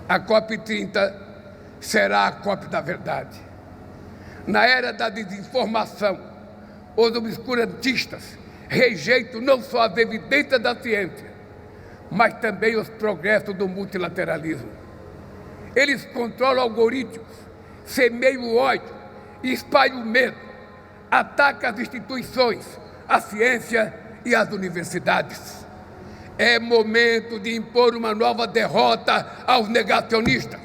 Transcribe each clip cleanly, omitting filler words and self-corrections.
A COP30 será a COP da verdade. Na era da desinformação, os obscurantistas rejeitam não só as evidências da ciência, mas também os progressos do multilateralismo. Eles controlam algoritmos, semeiam o ódio, espalham o medo, atacam as instituições, a ciência e as universidades. É momento de impor uma nova derrota aos negacionistas.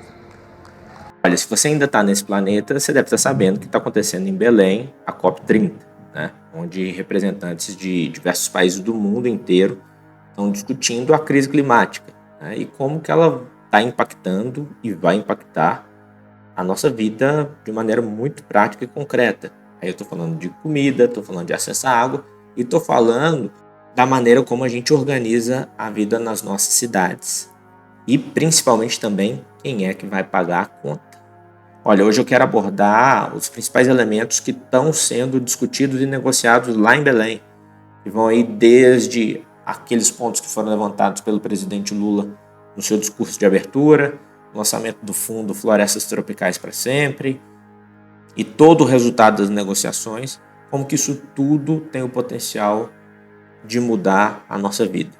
Olha, se você ainda está nesse planeta, você deve estar sabendo que está acontecendo em Belém a COP30, né? Onde representantes de diversos países do mundo inteiro estão discutindo a crise climática, né? E como que ela está impactando e vai impactar a nossa vida de maneira muito prática e concreta. Aí eu estou falando de comida, estou falando de acesso à água e estou falando da maneira como a gente organiza a vida nas nossas cidades. E principalmente também quem é que vai pagar a conta. Olha, hoje eu quero abordar os principais elementos que estão sendo discutidos e negociados lá em Belém, que vão aí desde aqueles pontos que foram levantados pelo presidente Lula no seu discurso de abertura, o lançamento do Fundo Florestas Tropicais para Sempre, e todo o resultado das negociações, como que isso tudo tem o potencial de mudar a nossa vida.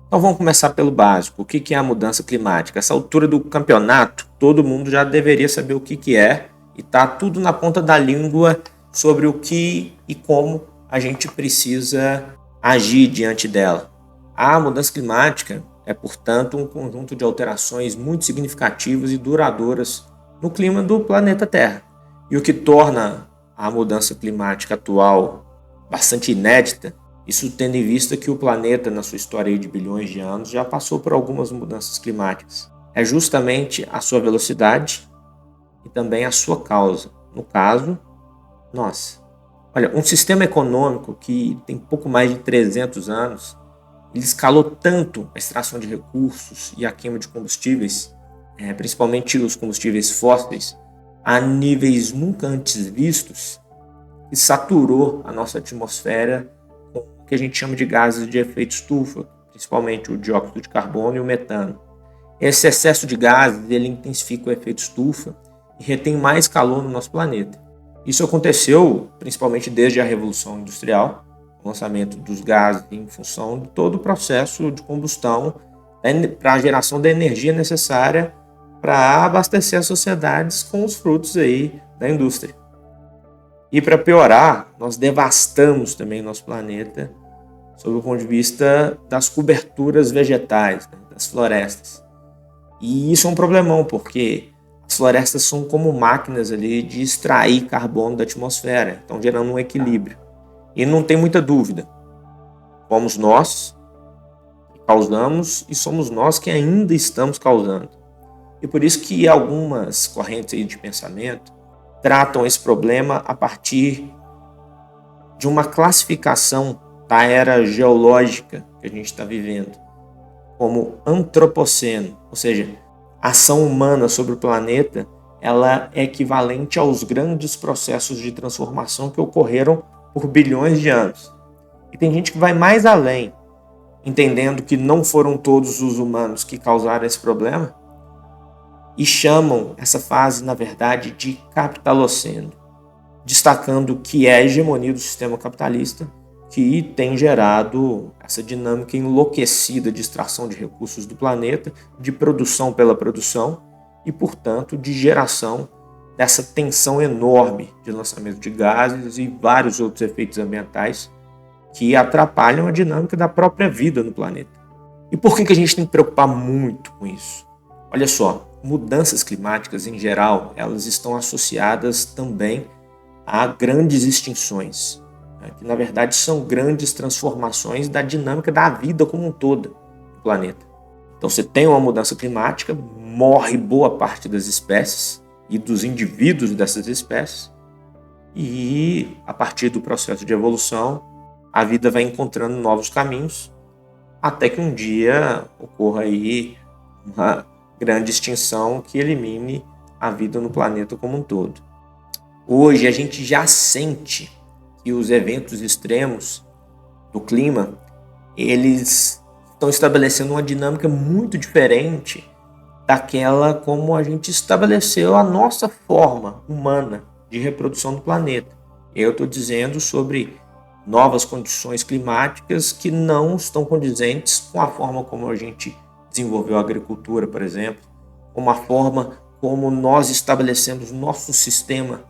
Então vamos começar pelo básico. O que é a mudança climática? Essa altura do campeonato, todo mundo já deveria saber o que é e está tudo na ponta da língua sobre o que e como a gente precisa agir diante dela. A mudança climática é, portanto, um conjunto de alterações muito significativas e duradouras no clima do planeta Terra. E o que torna a mudança climática atual bastante inédita, isso tendo em vista que o planeta, na sua história de bilhões de anos, já passou por algumas mudanças climáticas. É justamente a sua velocidade e também a sua causa. No caso, nós. Olha, um sistema econômico que tem pouco mais de 300 anos, ele escalou tanto a extração de recursos e a queima de combustíveis, principalmente os combustíveis fósseis, a níveis nunca antes vistos, e saturou a nossa atmosfera com o que a gente chama de gases de efeito estufa, principalmente o dióxido de carbono e o metano. Esse excesso de gases ele intensifica o efeito estufa e retém mais calor no nosso planeta. Isso aconteceu principalmente desde a Revolução Industrial, o lançamento dos gases em função de todo o processo de combustão para a geração da energia necessária para abastecer as sociedades com os frutos aí da indústria. E para piorar, nós devastamos também nosso planeta sob o ponto de vista das coberturas vegetais, né, das florestas. E isso é um problemão, porque as florestas são como máquinas ali de extrair carbono da atmosfera, estão gerando um equilíbrio. E não tem muita dúvida, fomos nós que causamos e somos nós que ainda estamos causando. E por isso que algumas correntes aí de pensamento tratam esse problema a partir de uma classificação da era geológica que a gente está vivendo, como antropoceno, ou seja, a ação humana sobre o planeta, ela é equivalente aos grandes processos de transformação que ocorreram por bilhões de anos. E tem gente que vai mais além, entendendo que não foram todos os humanos que causaram esse problema, e chamam essa fase, na verdade, de capitaloceno, destacando que é a hegemonia do sistema capitalista que tem gerado essa dinâmica enlouquecida de extração de recursos do planeta, de produção pela produção e, portanto, de geração dessa tensão enorme de lançamento de gases e vários outros efeitos ambientais que atrapalham a dinâmica da própria vida no planeta. E por que a gente tem que preocupar muito com isso? Olha só, mudanças climáticas em geral, elas estão associadas também a grandes extinções, né, que na verdade são grandes transformações da dinâmica da vida como um todo no planeta. Então você tem uma mudança climática, morre boa parte das espécies e dos indivíduos dessas espécies, e a partir do processo de evolução, a vida vai encontrando novos caminhos, até que um dia ocorra aí uma grande extinção que elimine a vida no planeta como um todo. Hoje a gente já sente que os eventos extremos do clima eles estão estabelecendo uma dinâmica muito diferente daquela como a gente estabeleceu a nossa forma humana de reprodução do planeta. Eu estou dizendo sobre novas condições climáticas que não estão condizentes com a forma como a gente desenvolveu a agricultura, por exemplo, com a forma como nós estabelecemos nosso sistema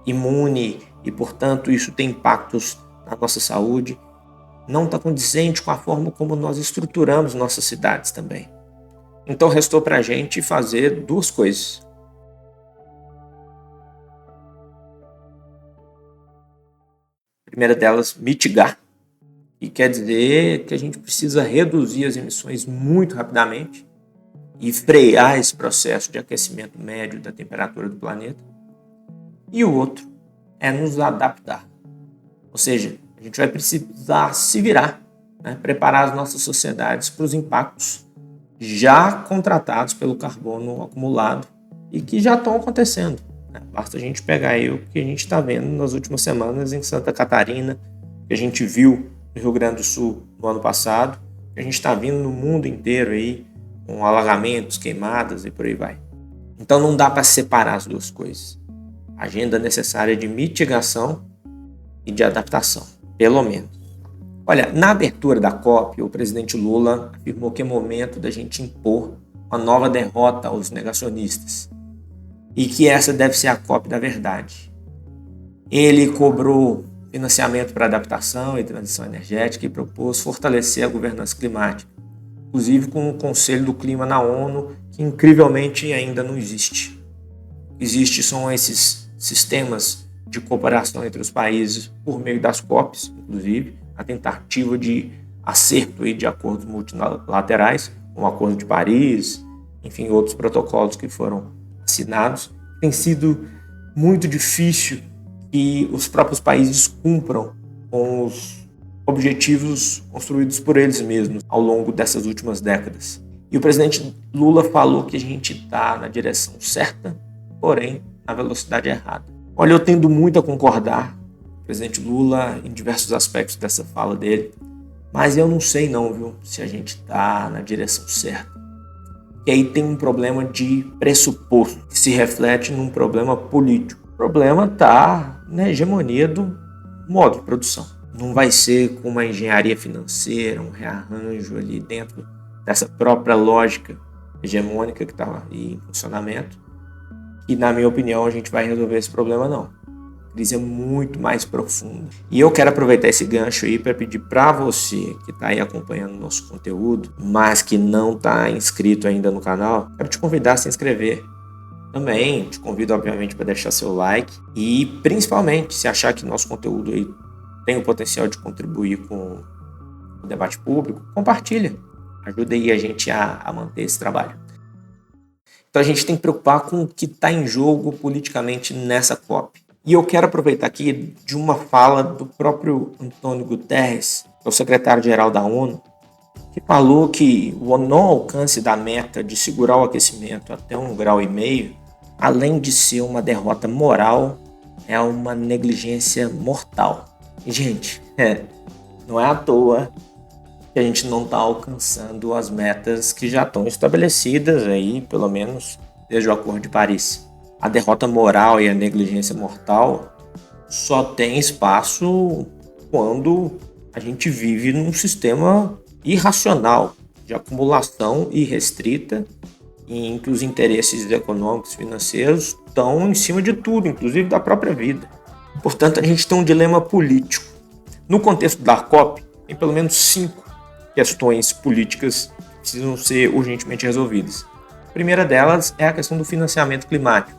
imune e, portanto, isso tem impactos na nossa saúde. Não está condizente com a forma como nós estruturamos nossas cidades também. Então, restou para a gente fazer duas coisas. A primeira delas, mitigar. E quer dizer que a gente precisa reduzir as emissões muito rapidamente e frear esse processo de aquecimento médio da temperatura do planeta. E o outro é nos adaptar. Ou seja, a gente vai precisar se virar, preparar as nossas sociedades para os impactos já contratados pelo carbono acumulado e que já estão acontecendo. Basta a gente pegar aí o que a gente está vendo nas últimas semanas em Santa Catarina, que a gente viu no Rio Grande do Sul no ano passado, que a gente está vendo no mundo inteiro aí, com alagamentos, queimadas e por aí vai. Então não dá para separar as duas coisas. A agenda necessária de mitigação e de adaptação, pelo menos. Olha, na abertura da COP, o presidente Lula afirmou que é momento da gente impor uma nova derrota aos negacionistas e que essa deve ser a COP da verdade. Ele cobrou financiamento para adaptação e transição energética e propôs fortalecer a governança climática, inclusive com o Conselho do Clima na ONU, que incrivelmente ainda não existe. São esses sistemas de cooperação entre os países por meio das COPs, inclusive, a tentativa de acerto de acordos multilaterais, como o Acordo de Paris, enfim, outros protocolos que foram assinados. Tem sido muito difícil que os próprios países cumpram com os objetivos construídos por eles mesmos ao longo dessas últimas décadas. E o presidente Lula falou que a gente está na direção certa, porém na velocidade errada. Olha, eu tendo muito a concordar com o presidente Lula em diversos aspectos dessa fala dele, mas eu não sei não, viu, se a gente está na direção certa. E aí tem um problema de pressuposto, que se reflete num problema político. O problema está na hegemonia do modo de produção. Não vai ser com uma engenharia financeira, um rearranjo ali dentro dessa própria lógica hegemônica que está aí em funcionamento, e, na minha opinião, a gente vai resolver esse problema, não. A crise é muito mais profunda. E eu quero aproveitar esse gancho aí para pedir para você que está aí acompanhando o nosso conteúdo, mas que não está inscrito ainda no canal, quero te convidar a se inscrever. Também te convido, obviamente, para deixar seu like e, principalmente, se achar que nosso conteúdo aí tem o potencial de contribuir com o debate público, compartilha. Ajuda aí a gente a manter esse trabalho. Então a gente tem que preocupar com o que está em jogo politicamente nessa COP. E eu quero aproveitar aqui de uma fala do próprio Antônio Guterres, que é o secretário-geral da ONU, que falou que o não alcance da meta de segurar o aquecimento até 1,5 grau, além de ser uma derrota moral, é uma negligência mortal. E, gente, não é à toa que a gente não está alcançando as metas que já estão estabelecidas aí, pelo menos desde o Acordo de Paris. A derrota moral e a negligência mortal só tem espaço quando a gente vive num sistema irracional de acumulação irrestrita em que os interesses econômicos e financeiros estão em cima de tudo, inclusive da própria vida. Portanto, a gente tem um dilema político. No contexto da COP, tem pelo menos 5 questões políticas que precisam ser urgentemente resolvidas. A primeira delas é a questão do financiamento climático,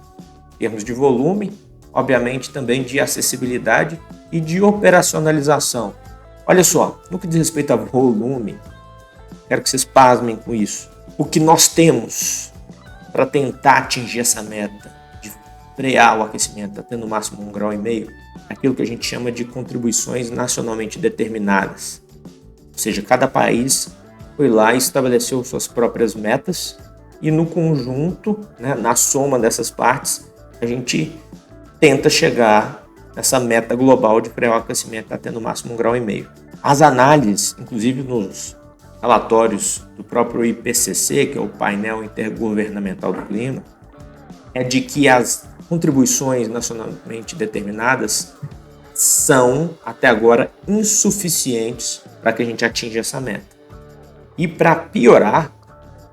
em termos de volume, obviamente também de acessibilidade e de operacionalização. Olha só, no que diz respeito a volume, quero que vocês pasmem com isso. O que nós temos para tentar atingir essa meta de frear o aquecimento até no máximo 1,5 grau, é aquilo que a gente chama de contribuições nacionalmente determinadas. Ou seja, cada país foi lá e estabeleceu suas próprias metas e no conjunto, na soma dessas partes, a gente tenta chegar nessa meta global de frear o aquecimento até no máximo 1,5 graus. As análises, inclusive nos relatórios do próprio IPCC, que é o painel intergovernamental do clima, é de que as contribuições nacionalmente determinadas são, até agora, insuficientes para que a gente atinja essa meta. E para piorar,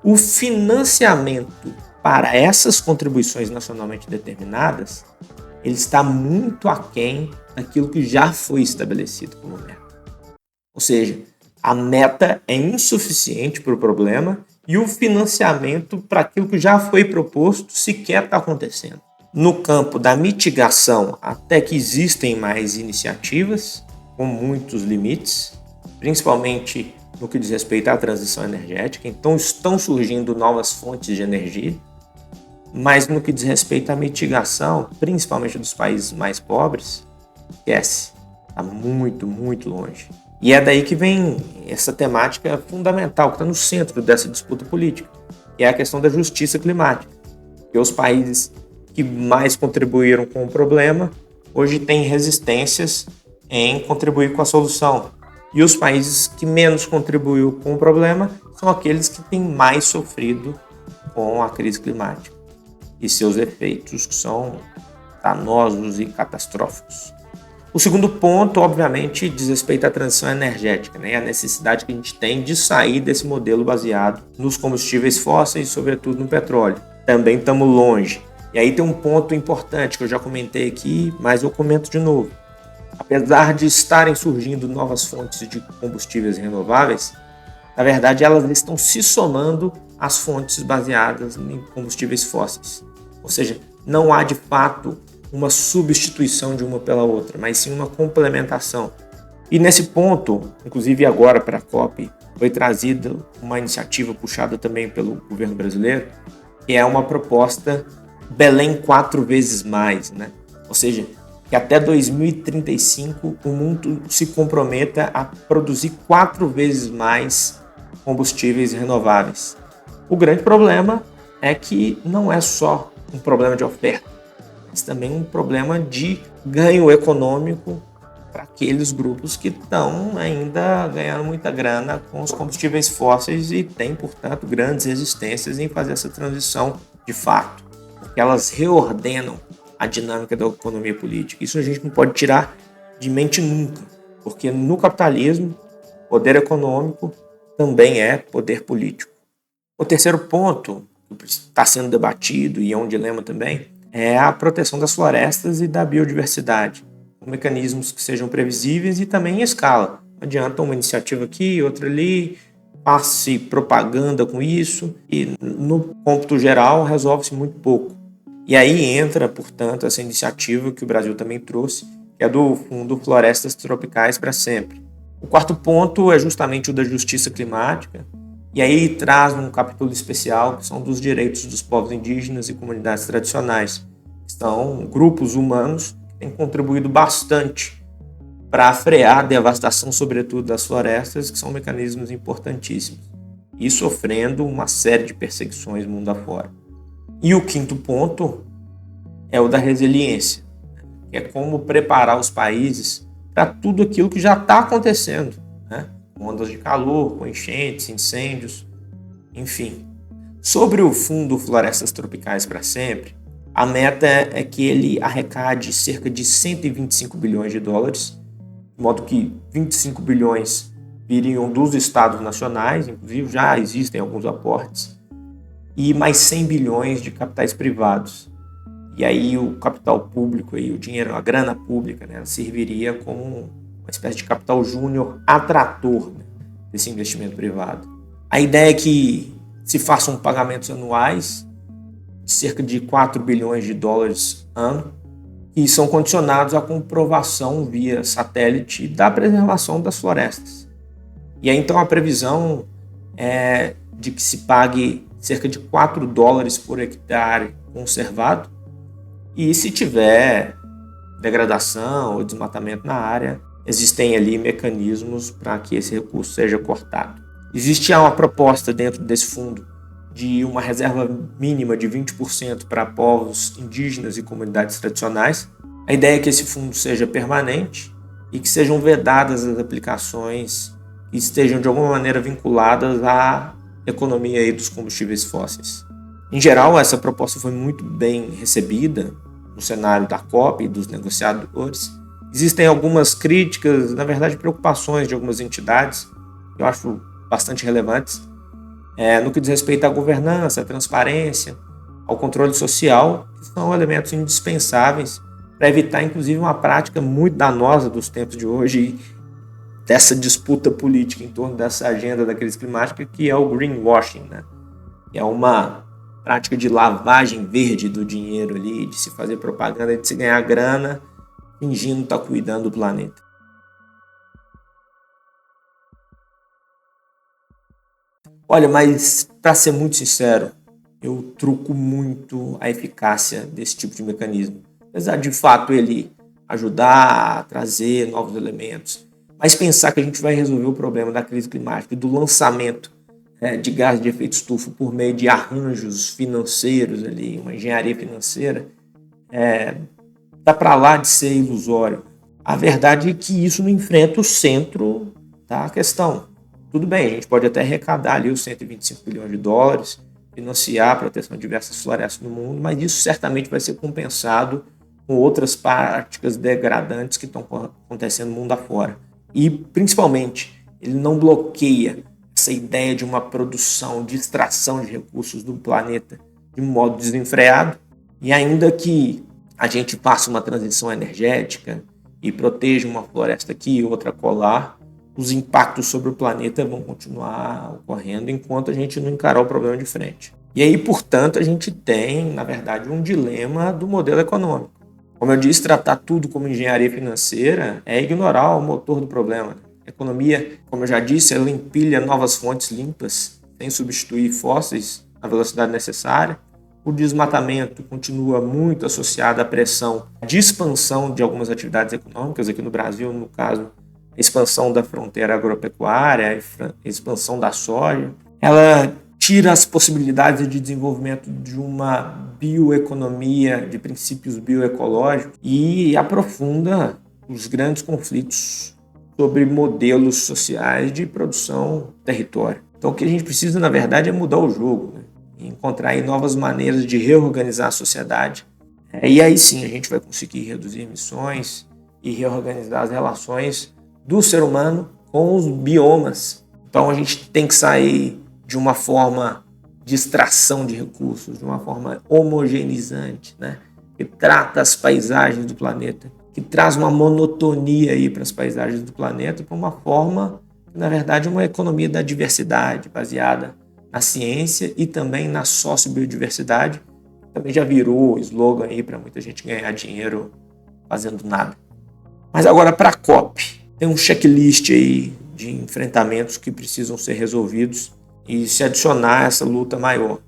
o financiamento para essas contribuições nacionalmente determinadas, ele está muito aquém daquilo que já foi estabelecido como meta. Ou seja, a meta é insuficiente para o problema e o financiamento para aquilo que já foi proposto sequer está acontecendo. No campo da mitigação, até que existem mais iniciativas, com muitos limites, principalmente no que diz respeito à transição energética. Então estão surgindo novas fontes de energia, mas no que diz respeito à mitigação, principalmente dos países mais pobres, esquece, está muito, muito longe. E é daí que vem essa temática fundamental, que está no centro dessa disputa política, que é a questão da justiça climática. Que os países que mais contribuíram com o problema, hoje têm resistências em contribuir com a solução. E os países que menos contribuíram com o problema são aqueles que têm mais sofrido com a crise climática e seus efeitos, que são danosos e catastróficos. O segundo ponto, obviamente, diz respeito à transição energética, né? A necessidade que a gente tem de sair desse modelo baseado nos combustíveis fósseis, sobretudo no petróleo. Também estamos longe. E aí tem um ponto importante que eu já comentei aqui, mas eu comento de novo. Apesar de estarem surgindo novas fontes de combustíveis renováveis, na verdade elas estão se somando às fontes baseadas em combustíveis fósseis. Ou seja, não há de fato uma substituição de uma pela outra, mas sim uma complementação. E nesse ponto, inclusive agora para a COP, foi trazida uma iniciativa puxada também pelo governo brasileiro, que é uma proposta Belém 4 vezes mais, né? Ou seja, que até 2035 o mundo se comprometa a produzir 4 vezes mais combustíveis renováveis. O grande problema é que não é só um problema de oferta, mas também um problema de ganho econômico para aqueles grupos que estão ainda ganhando muita grana com os combustíveis fósseis e têm, portanto, grandes resistências em fazer essa transição de fato, porque elas reordenam a dinâmica da economia política. Isso a gente não pode tirar de mente nunca, porque no capitalismo, poder econômico também é poder político. O terceiro ponto, que está sendo debatido e é um dilema também, é a proteção das florestas e da biodiversidade, com mecanismos que sejam previsíveis e também em escala. Não adianta uma iniciativa aqui, outra ali, passe propaganda com isso e no cômputo geral resolve-se muito pouco. E aí entra, portanto, essa iniciativa que o Brasil também trouxe, que é do Fundo Florestas Tropicais para Sempre. O quarto ponto é justamente o da justiça climática, e aí traz um capítulo especial que são dos direitos dos povos indígenas e comunidades tradicionais, que são grupos humanos que têm contribuído bastante para frear a devastação, sobretudo das florestas, que são mecanismos importantíssimos, e sofrendo uma série de perseguições mundo afora. E o quinto ponto é o da resiliência, que é como preparar os países para tudo aquilo que já está acontecendo, né? Ondas de calor, com enchentes, incêndios, enfim. Sobre o Fundo Florestas Tropicais para Sempre, a meta é que ele arrecade cerca de 125 bilhões de dólares, de modo que 25 bilhões viriam dos estados nacionais, inclusive já existem alguns aportes, e mais 100 bilhões de capitais privados. E aí o capital público, aí, o dinheiro, a grana pública, né, serviria como uma espécie de capital júnior atrator, né, desse investimento privado. A ideia é que se façam pagamentos anuais de cerca de 4 bilhões de dólares ano, e são condicionados à comprovação via satélite da preservação das florestas. E aí então a previsão é de que se pague cerca de 4 dólares por hectare conservado, e se tiver degradação ou desmatamento na área, existem ali mecanismos para que esse recurso seja cortado. Existe uma proposta dentro desse fundo de uma reserva mínima de 20% para povos indígenas e comunidades tradicionais, A ideia é que esse fundo seja permanente e que sejam vedadas as aplicações que estejam de alguma maneira vinculadas à economia aí dos combustíveis fósseis. Em geral, essa proposta foi muito bem recebida no cenário da COP e dos negociadores. Existem algumas críticas, na verdade preocupações de algumas entidades, que eu acho bastante relevantes, no que diz respeito à governança, à transparência, ao controle social, que são elementos indispensáveis para evitar, inclusive, uma prática muito danosa dos tempos de hoje, dessa disputa política em torno dessa agenda da crise climática, que é o greenwashing, né? Que é uma prática de lavagem verde do dinheiro ali, de se fazer propaganda, de se ganhar grana, fingindo estar cuidando do planeta. Olha, mas para ser muito sincero, eu truco muito a eficácia desse tipo de mecanismo. Apesar de fato ele ajudar a trazer novos elementos, mas pensar que a gente vai resolver o problema da crise climática e do lançamento de gás de efeito estufa por meio de arranjos financeiros ali, uma engenharia financeira, dá para lá de ser ilusório. A verdade é que isso não enfrenta o centro da questão. Tudo bem, a gente pode até arrecadar ali os 125 bilhões de dólares, financiar a proteção de diversas florestas no mundo, mas isso certamente vai ser compensado com outras práticas degradantes que estão acontecendo no mundo afora. E, principalmente, ele não bloqueia essa ideia de uma produção, de extração de recursos do planeta de um modo desenfreado, e ainda que a gente faça uma transição energética e proteja uma floresta aqui e outra colar, os impactos sobre o planeta vão continuar ocorrendo enquanto a gente não encarar o problema de frente. E aí, portanto, a gente tem, na verdade, um dilema do modelo econômico. Como eu disse, tratar tudo como engenharia financeira é ignorar o motor do problema. A economia, como eu já disse, ela empilha novas fontes limpas, sem substituir fósseis na velocidade necessária. O desmatamento continua muito associado à pressão de expansão de algumas atividades econômicas. Aqui no Brasil, no caso, a expansão da fronteira agropecuária, a expansão da soja. Ela tira as possibilidades de desenvolvimento de uma bioeconomia, de princípios bioecológicos e aprofunda os grandes conflitos sobre modelos sociais de produção território. Então o que a gente precisa, na verdade, é mudar o jogo, né? E encontrar aí novas maneiras de reorganizar a sociedade. E aí sim a gente vai conseguir reduzir emissões e reorganizar as relações do ser humano com os biomas. Então a gente tem que sair de uma forma de extração de recursos, de uma forma homogeneizante, né? Que trata as paisagens do planeta, que traz uma monotonia aí para as paisagens do planeta, para uma forma, na verdade, uma economia da diversidade, baseada na ciência e também na sociobiodiversidade. Também já virou slogan aí para muita gente ganhar dinheiro fazendo nada. Mas agora para a COP, tem um checklist aí de enfrentamentos que precisam ser resolvidos e se adicionar essa luta maior.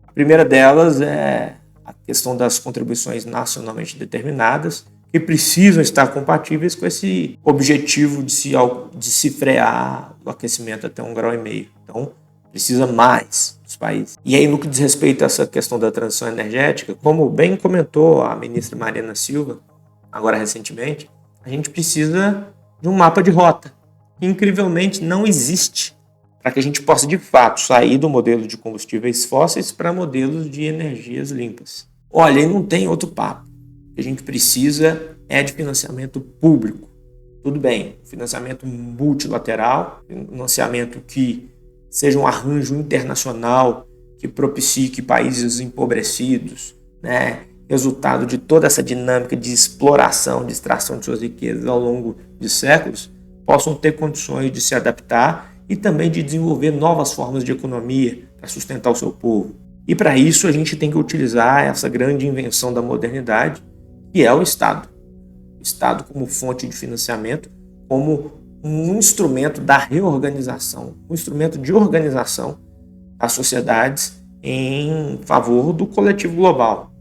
A primeira delas é a questão das contribuições nacionalmente determinadas, que precisam estar compatíveis com esse objetivo de se frear o aquecimento até 1,5 graus. Então, precisa mais dos países. E aí, no que diz respeito a essa questão da transição energética, como bem comentou a ministra Marina Silva, agora recentemente, a gente precisa de um mapa de rota, que incrivelmente não existe, para que a gente possa, de fato, sair do modelo de combustíveis fósseis para modelos de energias limpas. Olha, e não tem outro papo. O que a gente precisa é de financiamento público. Tudo bem, financiamento multilateral, financiamento que seja um arranjo internacional que propicie que países empobrecidos, né, resultado de toda essa dinâmica de exploração, de extração de suas riquezas ao longo de séculos, possam ter condições de se adaptar e também de desenvolver novas formas de economia para sustentar o seu povo. E para isso a gente tem que utilizar essa grande invenção da modernidade, que é o Estado. O Estado como fonte de financiamento, como um instrumento da reorganização, um instrumento de organização das sociedades em favor do coletivo global.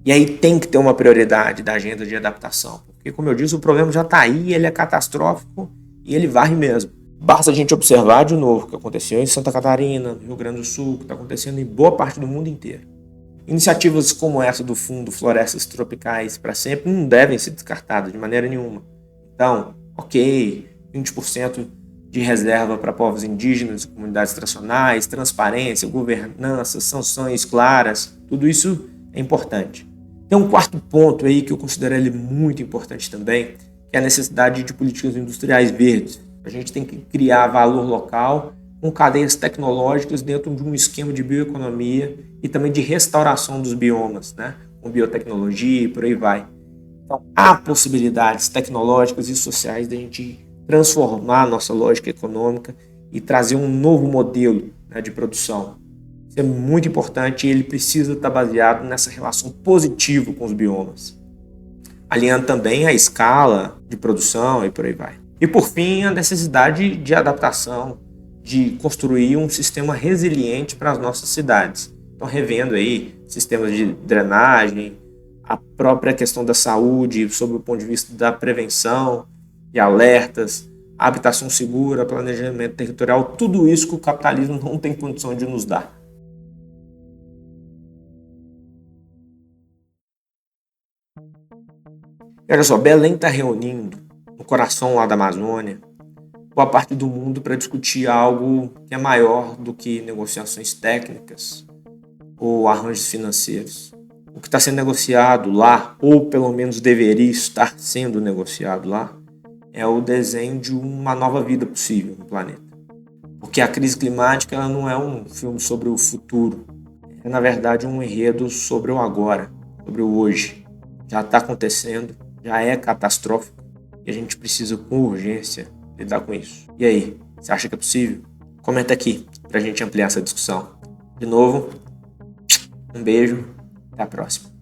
E aí tem que ter uma prioridade da agenda de adaptação, porque, como eu disse, o problema já está aí, ele é catastrófico e ele varre mesmo. Basta a gente observar de novo o que aconteceu em Santa Catarina, no Rio Grande do Sul, o que está acontecendo em boa parte do mundo inteiro. Iniciativas como essa do Fundo Florestas Tropicais para Sempre não devem ser descartadas de maneira nenhuma. Então, ok, 20% de reserva para povos indígenas e comunidades tradicionais, transparência, governança, sanções claras, tudo isso é importante. Tem um quarto ponto aí que eu considero ele muito importante também, que é a necessidade de políticas industriais verdes. A gente tem que criar valor local com cadeias tecnológicas dentro de um esquema de bioeconomia e também de restauração dos biomas, né? Com biotecnologia e por aí vai. Então, há possibilidades tecnológicas e sociais de a gente transformar a nossa lógica econômica e trazer um novo modelo, né, de produção. Isso é muito importante e ele precisa estar baseado nessa relação positiva com os biomas, alinhando também a escala de produção e por aí vai. E por fim, a necessidade de adaptação, de construir um sistema resiliente para as nossas cidades. Então, revendo aí sistemas de drenagem, a própria questão da saúde, sob o ponto de vista da prevenção e alertas, habitação segura, planejamento territorial, tudo isso que o capitalismo não tem condição de nos dar. E olha só, Belém está reunindo, no coração lá da Amazônia, boa parte do mundo para discutir algo que é maior do que negociações técnicas ou arranjos financeiros. O que está sendo negociado lá, ou pelo menos deveria estar sendo negociado lá, é o desenho de uma nova vida possível no planeta. Porque a crise climática ela não é um filme sobre o futuro, é na verdade um enredo sobre o agora, sobre o hoje. Já está acontecendo, já é catastrófico e a gente precisa com urgência lidar com isso. E aí, você acha que é possível? Comenta aqui para a gente ampliar essa discussão. De novo, um beijo, até a próxima.